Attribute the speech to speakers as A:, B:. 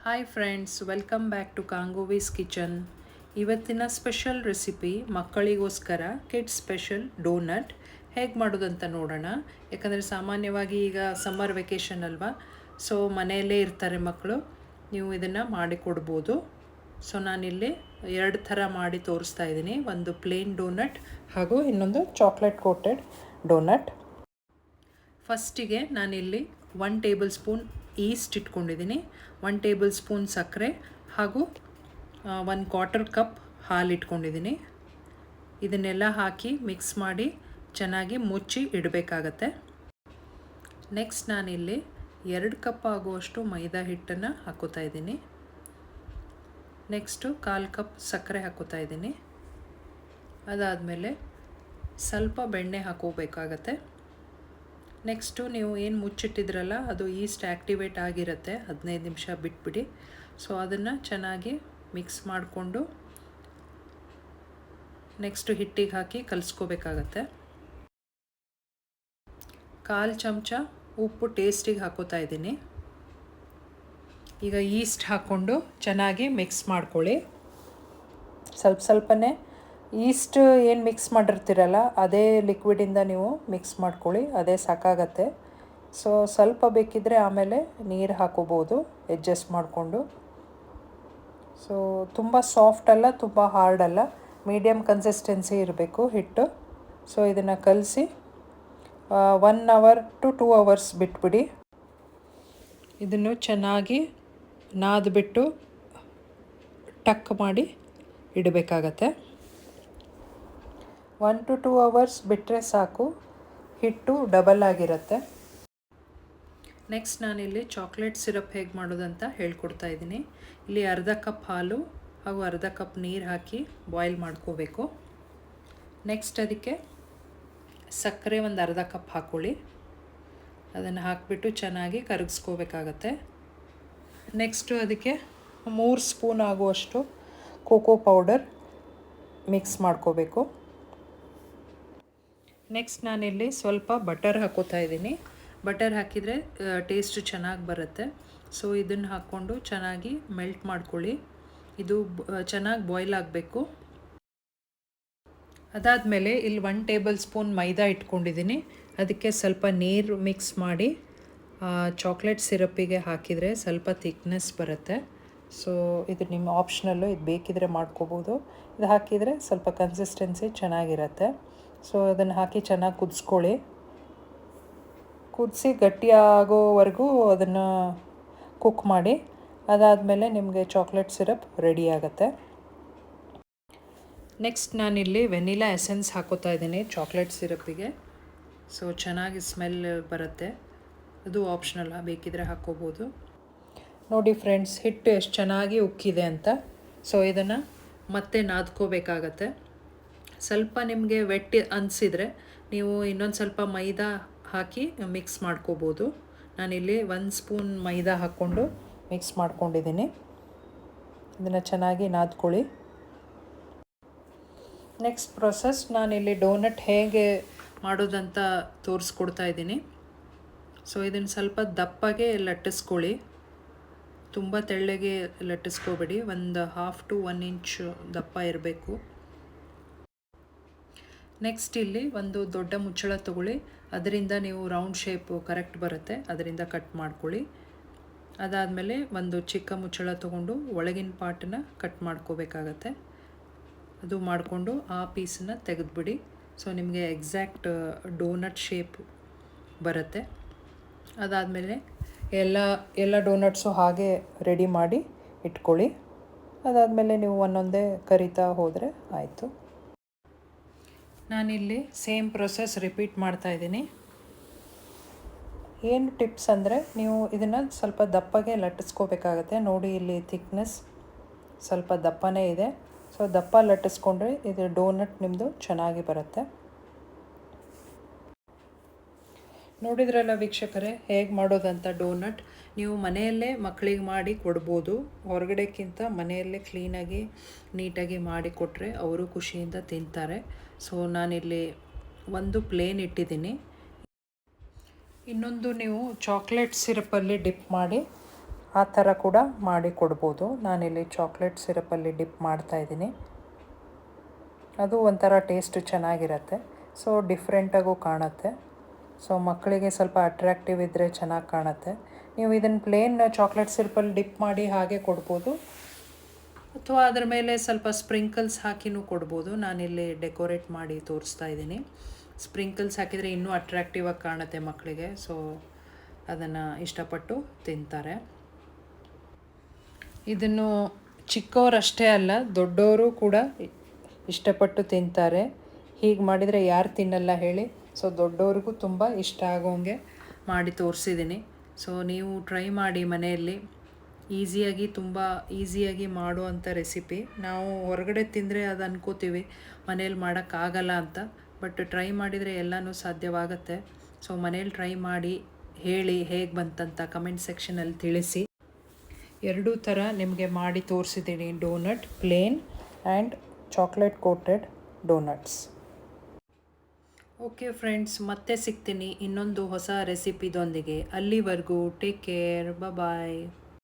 A: Hi friends, welcome back to ಕಾಂಗೋವೀಸ್ kitchen. ಇವತ್ತಿನ special recipe ಮಕ್ಕಳಿಗೋಸ್ಕರ ಕಿಡ್ಸ್ ಸ್ಪೆಷಲ್ ಡೋನಟ್ ಹೇಗೆ ಮಾಡೋದಂತ ನೋಡೋಣ. ಯಾಕಂದರೆ ಸಾಮಾನ್ಯವಾಗಿ ಈಗ ಸಮ್ಮರ್ ವೆಕೇಷನ್ ಅಲ್ವಾ, ಸೊ ಮನೆಯಲ್ಲೇ ಇರ್ತಾರೆ ಮಕ್ಕಳು. ನೀವು ಇದನ್ನು ಮಾಡಿಕೊಡ್ಬೋದು. ಸೊ ನಾನಿಲ್ಲಿ 2 ಥರ ಮಾಡಿ ತೋರಿಸ್ತಾ ಇದ್ದೀನಿ. ಒಂದು ಪ್ಲೇನ್ ಡೋನಟ್ ಹಾಗೂ ಇನ್ನೊಂದು ಚಾಕ್ಲೇಟ್ ಕೋಟೆಡ್ ಡೋನಟ್. ಫಸ್ಟಿಗೆ ನಾನಿಲ್ಲಿ 1 ಟೇಬಲ್ ಸ್ಪೂನ್ ಈಸ್ಟ್ ಇಟ್ಕೊಂಡಿದ್ದೀನಿ, 1 ಟೇಬಲ್ ಸ್ಪೂನ್ ಸಕ್ಕರೆ ಹಾಗೂ 1/4 ಕಪ್ ಹಾಲು ಇಟ್ಕೊಂಡಿದ್ದೀನಿ. ಇದನ್ನೆಲ್ಲ ಹಾಕಿ ಮಿಕ್ಸ್ ಮಾಡಿ ಚೆನ್ನಾಗಿ ಮುಚ್ಚಿ ಇಡಬೇಕಾಗತ್ತೆ. ನೆಕ್ಸ್ಟ್ ನಾನಿಲ್ಲಿ 2 ಕಪ್ ಆಗುವಷ್ಟು ಮೈದಾ ಹಿಟ್ಟನ್ನು ಹಾಕೋತಾ ಇದ್ದೀನಿ. ನೆಕ್ಸ್ಟು 1/4 ಕಪ್ ಸಕ್ಕರೆ ಹಾಕೋತಾ ಇದ್ದೀನಿ. ಅದಾದಮೇಲೆ ಸ್ವಲ್ಪ ಬೆಣ್ಣೆ ಹಾಕೋಬೇಕಾಗತ್ತೆ. ನೆಕ್ಸ್ಟು ನೀವು ಏನು ಮುಚ್ಚಿಟ್ಟಿದ್ರಲ್ಲ ಅದು ಈಸ್ಟ್ ಆ್ಯಕ್ಟಿವೇಟ್ ಆಗಿರುತ್ತೆ, 15 ನಿಮಿಷ ಬಿಟ್ಬಿಡಿ. ಸೊ ಅದನ್ನು ಚೆನ್ನಾಗಿ ಮಿಕ್ಸ್ ಮಾಡಿಕೊಂಡು ನೆಕ್ಸ್ಟು ಹಿಟ್ಟಿಗೆ ಹಾಕಿ ಕಲಿಸ್ಕೋಬೇಕಾಗತ್ತೆ. 1/4 ಚಮಚ ಉಪ್ಪು ಟೇಸ್ಟಿಗೆ ಹಾಕೋತಾ ಇದ್ದೀನಿ. ಈಗ ಈಸ್ಟ್ ಹಾಕ್ಕೊಂಡು ಚೆನ್ನಾಗಿ ಮಿಕ್ಸ್ ಮಾಡ್ಕೊಳ್ಳಿ. ಸ್ವಲ್ಪನೇ ಈಸ್ಟ್ ಏನು ಮಿಕ್ಸ್ ಮಾಡಿರ್ತೀರಲ್ಲ ಅದೇ ಲಿಕ್ವಿಡಿಂದ ನೀವು ಮಿಕ್ಸ್ ಮಾಡ್ಕೊಳ್ಳಿ, ಅದೇ ಸಾಕಾಗತ್ತೆ. ಸೊ ಸ್ವಲ್ಪ ಬೇಕಿದ್ದರೆ ಆಮೇಲೆ ನೀರು ಹಾಕೋಬೋದು ಅಡ್ಜಸ್ಟ್ ಮಾಡಿಕೊಂಡು. ಸೊ ತುಂಬ ಸಾಫ್ಟ್ ಅಲ್ಲ, ತುಂಬ ಹಾರ್ಡ್ ಅಲ್ಲ, ಮೀಡಿಯಮ್ ಕನ್ಸಿಸ್ಟೆನ್ಸಿ ಇರಬೇಕು ಹಿಟ್ಟು. ಸೊ ಇದನ್ನು ಕಲಸಿ 1 ಅವರ್ ಟು 2 ಅವರ್ಸ್ ಬಿಟ್ಬಿಡಿ. ಇದನ್ನು ಚೆನ್ನಾಗಿ ನಾದ್ಬಿಟ್ಟು ಟಕ್ ಮಾಡಿ ಇಡಬೇಕಾಗತ್ತೆ. 1 to 2 ಅವರ್ಸ್ ಬಿಟ್ಟರೆ ಸಾಕು, ಹಿಟ್ಟು ಡಬಲ್ ಆಗಿರುತ್ತೆ. ನೆಕ್ಸ್ಟ್ ನಾನಿಲ್ಲಿ ಚಾಕ್ಲೇಟ್ ಸಿರಪ್ ಹೇಗೆ ಮಾಡೋದಂತ ಹೇಳ್ಕೊಡ್ತಾ ಇದ್ದೀನಿ. ಇಲ್ಲಿ 1/2 ಕಪ್ ಹಾಲು ಹಾಗೂ 1/2 ಕಪ್ ನೀರು ಹಾಕಿ ಬಾಯ್ಲ್ ಮಾಡ್ಕೋಬೇಕು. ನೆಕ್ಸ್ಟ್ ಅದಕ್ಕೆ ಸಕ್ಕರೆ 1/2 ಕಪ್ ಹಾಕ್ಕೊಳ್ಳಿ. ಅದನ್ನು ಹಾಕಿಬಿಟ್ಟು ಚೆನ್ನಾಗಿ ಕರಗಿಸ್ಕೋಬೇಕಾಗತ್ತೆ. ನೆಕ್ಸ್ಟು ಅದಕ್ಕೆ 3 ಸ್ಪೂನ್ ಆಗುವಷ್ಟು ಕೋಕೋ ಪೌಡರ್ ಮಿಕ್ಸ್ ಮಾಡ್ಕೋಬೇಕು. ನೆಕ್ಸ್ಟ್ ನಾನಿಲ್ಲಿ ಸ್ವಲ್ಪ ಬಟರ್ ಹಾಕೋತಾ ಇದ್ದೀನಿ. ಬಟರ್ ಹಾಕಿದರೆ ಟೇಸ್ಟ್ ಚೆನ್ನಾಗಿ ಬರುತ್ತೆ. ಸೊ ಇದನ್ನು ಹಾಕ್ಕೊಂಡು ಚೆನ್ನಾಗಿ ಮೆಲ್ಟ್ ಮಾಡ್ಕೊಳ್ಳಿ. ಇದು ಚೆನ್ನಾಗಿ ಬಾಯ್ಲ್ ಆಗಬೇಕು. ಅದಾದಮೇಲೆ ಇಲ್ಲಿ 1 ಟೇಬಲ್ ಸ್ಪೂನ್ ಮೈದಾ ಇಟ್ಕೊಂಡಿದ್ದೀನಿ. ಅದಕ್ಕೆ ಸ್ವಲ್ಪ ನೀರು ಮಿಕ್ಸ್ ಮಾಡಿ ಚಾಕ್ಲೇಟ್ ಸಿರಪ್ಪಿಗೆ ಹಾಕಿದರೆ ಸ್ವಲ್ಪ ಥಿಕ್ನೆಸ್ ಬರುತ್ತೆ. ಸೊ ಇದು ನಿಮ್ಮ ಆಪ್ಷನಲ್ಲು, ಇದು ಬೇಕಿದ್ರೆ ಮಾಡ್ಕೋಬೋದು. ಇದು ಹಾಕಿದರೆ ಸ್ವಲ್ಪ ಕನ್ಸಿಸ್ಟೆನ್ಸಿ ಚೆನ್ನಾಗಿರುತ್ತೆ. ಸೊ ಅದನ್ನು ಹಾಕಿ ಚೆನ್ನಾಗಿ ಕುದಿಸ್ಕೊಳ್ಳಿ. ಕುದಿಸಿ ಗಟ್ಟಿಯಾಗೋವರೆಗೂ ಅದನ್ನು ಕುಕ್ ಮಾಡಿ. ಅದಾದಮೇಲೆ ನಿಮಗೆ ಚಾಕ್ಲೇಟ್ ಸಿರಪ್ ರೆಡಿ ಆಗುತ್ತೆ. ನೆಕ್ಸ್ಟ್ ನಾನಿಲ್ಲಿ ವೆನಿಲಾ ಎಸೆನ್ಸ್ ಹಾಕೋತಾ ಇದ್ದೀನಿ ಚಾಕ್ಲೇಟ್ ಸಿರಪ್ಪಿಗೆ. ಸೊ ಚೆನ್ನಾಗಿ ಸ್ಮೆಲ್ ಬರುತ್ತೆ. ಅದು ಆಪ್ಷನಲ್ಲ, ಬೇಕಿದ್ರೆ ಹಾಕ್ಕೋಬೋದು. ನೋಡಿ ಫ್ರೆಂಡ್ಸ್, ಹಿಟ್ಟು ಎಷ್ಟು ಚೆನ್ನಾಗಿ ಉಕ್ಕಿದೆ ಅಂತ. ಸೊ ಇದನ್ನು ಮತ್ತೆ ನಾದ್ಕೋಬೇಕಾಗತ್ತೆ. ಸ್ವಲ್ಪ ನಿಮಗೆ ವೆಟ್ ಅನಿಸಿದರೆ ನೀವು ಇನ್ನೊಂದು ಸ್ವಲ್ಪ ಮೈದಾ ಹಾಕಿ ಮಿಕ್ಸ್ ಮಾಡ್ಕೋಬೋದು. ನಾನಿಲ್ಲಿ 1 ಸ್ಪೂನ್ ಮೈದಾ ಹಾಕ್ಕೊಂಡು ಮಿಕ್ಸ್ ಮಾಡ್ಕೊಂಡಿದ್ದೀನಿ. ಇದನ್ನು ಚೆನ್ನಾಗಿ ನಾದ್ಕೊಳ್ಳಿ. ನೆಕ್ಸ್ಟ್ ಪ್ರೊಸೆಸ್, ನಾನಿಲ್ಲಿ ಡೋನಟ್ ಹೇಗೆ ಮಾಡೋದಂತ ತೋರಿಸ್ಕೊಡ್ತಾ ಇದ್ದೀನಿ. ಸೊ ಇದನ್ನು ಸ್ವಲ್ಪ ದಪ್ಪಗೆ ಲಟ್ಟಿಸ್ಕೊಳ್ಳಿ, ತುಂಬ ತೆಳ್ಳಗೆ ಲಟ್ಟಿಸ್ಕೋಬೇಡಿ. ಒಂದು 1/2 to 1 ಇಂಚ್ ದಪ್ಪ ಇರಬೇಕು. ನೆಕ್ಸ್ಟ್ ಇಲ್ಲಿ ಒಂದು ದೊಡ್ಡ ಮುಚ್ಚಳ ತೊಗೊಳ್ಳಿ. ಅದರಿಂದ ನೀವು ರೌಂಡ್ ಶೇಪು ಕರೆಕ್ಟ್ ಬರುತ್ತೆ, ಅದರಿಂದ ಕಟ್ ಮಾಡ್ಕೊಳ್ಳಿ. ಅದಾದಮೇಲೆ ಒಂದು ಚಿಕ್ಕ ಮುಚ್ಚಳ ತೊಗೊಂಡು ಒಳಗಿನ ಪಾರ್ಟನ್ನ ಕಟ್ ಮಾಡ್ಕೋಬೇಕಾಗತ್ತೆ. ಅದು ಮಾಡಿಕೊಂಡು ಆ ಪೀಸನ್ನು ತೆಗೆದುಬಿಡಿ. ಸೊ ನಿಮಗೆ ಎಕ್ಸಾಕ್ಟ್ ಡೋನಟ್ ಶೇಪ್ ಬರುತ್ತೆ. ಅದಾದಮೇಲೆ ಎಲ್ಲ ಡೋನಟ್ಸು ಹಾಗೆ ರೆಡಿ ಮಾಡಿ ಇಟ್ಕೊಳ್ಳಿ. ಅದಾದಮೇಲೆ ನೀವು ಒಂದೊಂದೇ ಕರಿತಾ ಹೋದರೆ ಆಯಿತು. ನಾನಿಲ್ಲಿ ಸೇಮ್ ಪ್ರೊಸೆಸ್ ರಿಪೀಟ್ ಮಾಡ್ತಾ ಇದ್ದೀನಿ. ಏನು ಟಿಪ್ಸ್ ಅಂದರೆ, ನೀವು ಇದನ್ನು ಸ್ವಲ್ಪ ದಪ್ಪಗೆ ಲಟ್ಟಿಸ್ಕೋಬೇಕಾಗತ್ತೆ. ನೋಡಿ ಇಲ್ಲಿ ಥಿಕ್ನೆಸ್ ಸ್ವಲ್ಪ ದಪ್ಪನೇ ಇದೆ. ಸೊ ದಪ್ಪ ಲಟ್ಟಿಸ್ಕೊಂಡ್ರೆ ಇದು ಡೋನಟ್ ನಿಮ್ಮದು ಚೆನ್ನಾಗಿ ಬರುತ್ತೆ. ನೋಡಿದ್ರಲ್ಲ ವೀಕ್ಷಕರೇ, ಹೇಗೆ ಮಾಡೋದಂತ ಡೋನಟ್. ನೀವು ಮನೆಯಲ್ಲೇ ಮಕ್ಕಳಿಗೆ ಮಾಡಿ ಕೊಡ್ಬೋದು. ಹೊರಗಡೆಕ್ಕಿಂತ ಮನೆಯಲ್ಲೇ ಕ್ಲೀನಾಗಿ ನೀಟಾಗಿ ಮಾಡಿ ಕೊಟ್ಟರೆ ಅವರು ಖುಷಿಯಿಂದ ತಿಂತಾರೆ. ಸೊ ನಾನಿಲ್ಲಿ ಒಂದು ಪ್ಲೇನ್ ಇಟ್ಟಿದ್ದೀನಿ. ಇನ್ನೊಂದು ನೀವು ಚಾಕ್ಲೇಟ್ ಸಿರಪಲ್ಲಿ ಡಿಪ್ ಮಾಡಿ ಆ ಥರ ಕೂಡ ಮಾಡಿ ಕೊಡ್ಬೋದು. ನಾನಿಲ್ಲಿ ಚಾಕ್ಲೇಟ್ ಸಿರಪಲ್ಲಿ ಡಿಪ್ ಮಾಡ್ತಾಯಿದ್ದೀನಿ. ಅದು ಒಂಥರ ಟೇಸ್ಟ್ ಚೆನ್ನಾಗಿರುತ್ತೆ. ಸೊ ಡಿಫ್ರೆಂಟಾಗೂ ಕಾಣುತ್ತೆ. ಸೊ ಮಕ್ಕಳಿಗೆ ಸ್ವಲ್ಪ ಅಟ್ರ್ಯಾಕ್ಟಿವ್ ಇದ್ದರೆ ಚೆನ್ನಾಗಿ ಕಾಣುತ್ತೆ. ನೀವು ಇದನ್ನು ಪ್ಲೇನ್ ಚಾಕ್ಲೇಟ್ ಸಿರಪಲ್ಲಿ ಡಿಪ್ ಮಾಡಿ ಹಾಗೆ ಕೊಡ್ಬೋದು, ಅಥವಾ ಅದ್ರ ಮೇಲೆ ಸ್ವಲ್ಪ ಸ್ಪ್ರಿಂಕಲ್ಸ್ ಹಾಕಿನೂ ಕೊಡ್ಬೋದು. ನಾನಿಲ್ಲಿ ಡೆಕೋರೇಟ್ ಮಾಡಿ ತೋರಿಸ್ತಾ ಇದ್ದೀನಿ. ಸ್ಪ್ರಿಂಕಲ್ಸ್ ಹಾಕಿದರೆ ಇನ್ನೂ ಅಟ್ರ್ಯಾಕ್ಟಿವ್ ಆಗಿ ಕಾಣುತ್ತೆ ಮಕ್ಕಳಿಗೆ. ಸೊ ಅದನ್ನು ಇಷ್ಟಪಟ್ಟು ತಿಂತಾರೆ. ಇದನ್ನು ಚಿಕ್ಕವರಷ್ಟೇ ಅಲ್ಲ, ದೊಡ್ಡವರು ಕೂಡ ಇಷ್ಟಪಟ್ಟು ತಿಂತಾರೆ. ಹೀಗೆ ಮಾಡಿದರೆ ಯಾರು ತಿನ್ನಲ್ಲ ಹೇಳಿ? ಸೊ ದೊಡ್ಡವ್ರಿಗೂ ತುಂಬ ಇಷ್ಟ ಆಗೋಂಗೆ ಮಾಡಿ ತೋರಿಸಿದ್ದೀನಿ. ಸೊ ನೀವು ಟ್ರೈ ಮಾಡಿ ಮನೆಯಲ್ಲಿ. ತುಂಬ ಈಸಿಯಾಗಿ ಮಾಡುವಂಥ ರೆಸಿಪಿ. ನಾವು ಹೊರಗಡೆ ತಿಂದರೆ ಅದು ಅನ್ಕೋತೀವಿ ಮನೇಲಿ ಮಾಡೋಕ್ಕಾಗಲ್ಲ ಅಂತ, ಬಟ್ ಟ್ರೈ ಮಾಡಿದರೆ ಎಲ್ಲನೂ ಸಾಧ್ಯವಾಗುತ್ತೆ. ಸೊ ಮನೇಲಿ ಟ್ರೈ ಮಾಡಿ ಹೇಳಿ ಹೇಗೆ ಬಂತಂತ ಕಮೆಂಟ್ ಸೆಕ್ಷನಲ್ಲಿ ತಿಳಿಸಿ. ಎರಡೂ ಥರ ನಿಮಗೆ ಮಾಡಿ ತೋರಿಸಿದ್ದೀನಿ. Donut, plain and chocolate coated donuts. Okay friends, ಮತ್ತೆ ಸಿಗ್ತೀನಿ ಇನ್ನೊಂದು ಹೊಸ ರೆಸಿಪಿದೊಂದಿಗೆ. ಅಲ್ಲಿವರೆಗೂ ಟೇಕ್ ಕೇರ್, ಬಾಯ್.